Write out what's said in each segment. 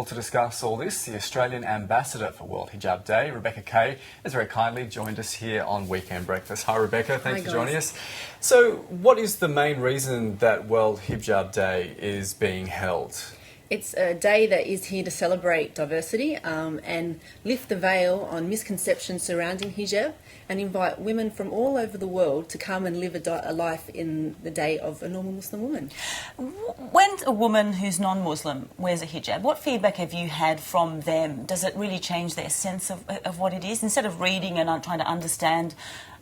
Well, to discuss all this, the Australian Ambassador for World Hijab Day, Rebecca Kay, has very kindly joined us here on Weekend Breakfast. Hi, Rebecca. Thanks for joining us. So, what is the main reason that World Hijab Day is being held? It's a day that is here to celebrate diversity and lift the veil on misconceptions surrounding hijab and invite women from all over the world to come and live a life in the day of a normal Muslim woman. When a woman who's non-Muslim wears a hijab, what feedback have you had from them? Does it really change their sense of what it is? Instead of reading and trying to understand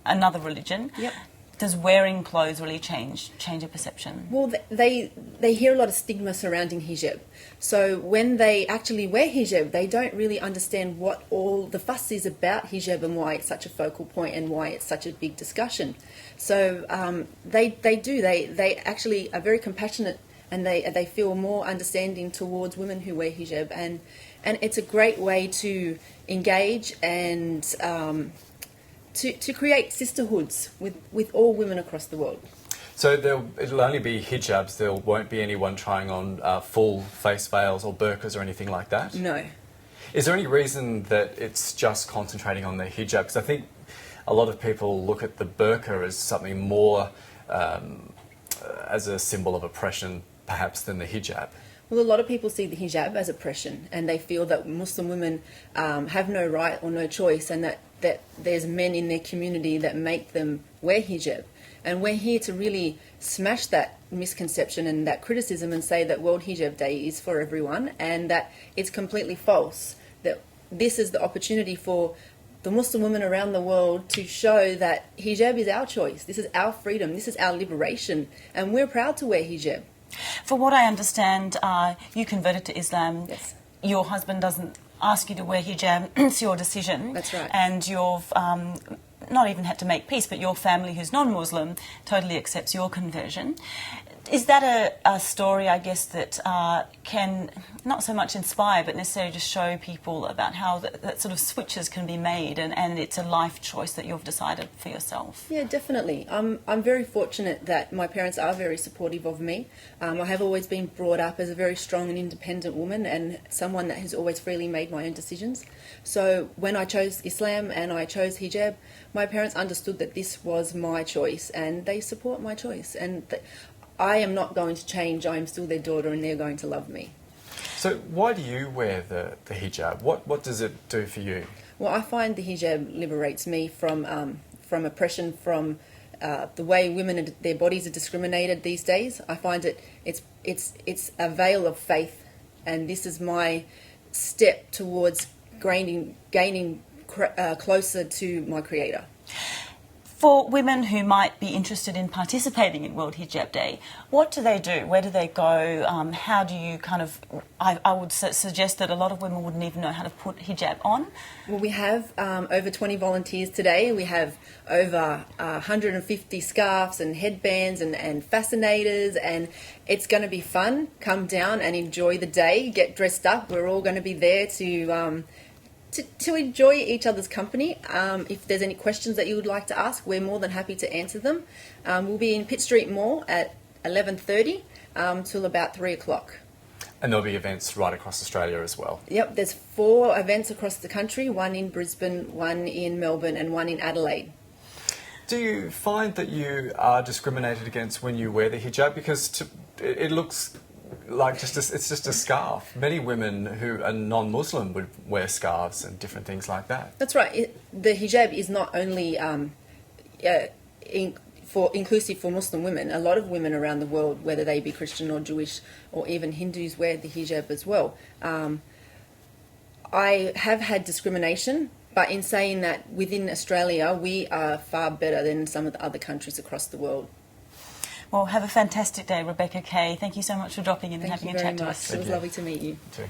another religion, Yep. Does wearing clothes really change a perception? Well, they hear a lot of stigma surrounding hijab. So when they actually wear hijab, they don't really understand what all the fuss is about hijab and why it's such a focal point and why it's such a big discussion. So they actually are very compassionate and they feel more understanding towards women who wear hijab, and it's a great way to engage and to create sisterhoods with all women across the world. So it'll only be hijabs, there won't be anyone trying on full face veils or burqas or anything like that? No. Is there any reason that it's just concentrating on the hijab? Because I think a lot of people look at the burqa as something more as a symbol of oppression perhaps than the hijab. Well, a lot of people see the hijab as oppression, and they feel that Muslim women have no right or no choice, and that there's men in their community that make them wear hijab. And we're here to really smash that misconception and that criticism and say that World Hijab Day is for everyone and that it's completely false. That this is the opportunity for the Muslim women around the world to show that hijab is our choice. This is our freedom. This is our liberation. And we're proud to wear hijab. For what I understand, you converted to Islam. Yes. Your husband doesn't ask you to wear hijab. It's your decision. That's right. And you've not even had to make peace, but your family, who's non-Muslim, totally accepts your conversion. Is that a story, I guess, that can not so much inspire, but necessarily just show people about how that sort of switches can be made, and it's a life choice that you've decided for yourself? Yeah, definitely. I'm very fortunate that my parents are very supportive of me. I have always been brought up as a very strong and independent woman and someone that has always freely made my own decisions. So when I chose Islam and I chose hijab, my parents understood that this was my choice and they support my choice. And I am not going to change. I am still their daughter and they're going to love me. So why do you wear the hijab? What does it do for you? Well, I find the hijab liberates me from oppression, from the way women and their bodies are discriminated these days. I find it's a veil of faith, and this is my step towards gaining closer to my Creator. For women who might be interested in participating in World Hijab Day, what do they do? Where do they go? How do you I would suggest that a lot of women wouldn't even know how to put hijab on. Well, we have over 20 volunteers today. We have over 150 scarves and headbands and fascinators, and it's going to be fun. Come down and enjoy the day. Get dressed up. We're all going to be there to enjoy each other's company. If there's any questions that you would like to ask, we're more than happy to answer them. We'll be in Pitt Street Mall at 11:30 till about 3 o'clock. And there'll be events right across Australia as well. Yep, there's 4 events across the country, one in Brisbane, one in Melbourne and one in Adelaide. Do you find that you are discriminated against when you wear the hijab? Because it looks like it's just a scarf. Many women who are non-Muslim would wear scarves and different things like that. That's right. The hijab is not only inclusive for Muslim women. A lot of women around the world, whether they be Christian or Jewish or even Hindus, wear the hijab as well. I have had discrimination, but in saying that, within Australia we are far better than some of the other countries across the world. Well, have a fantastic day, Rebecca Kay. Thank you so much for dropping in and having a chat to us. It was lovely to meet you. Too.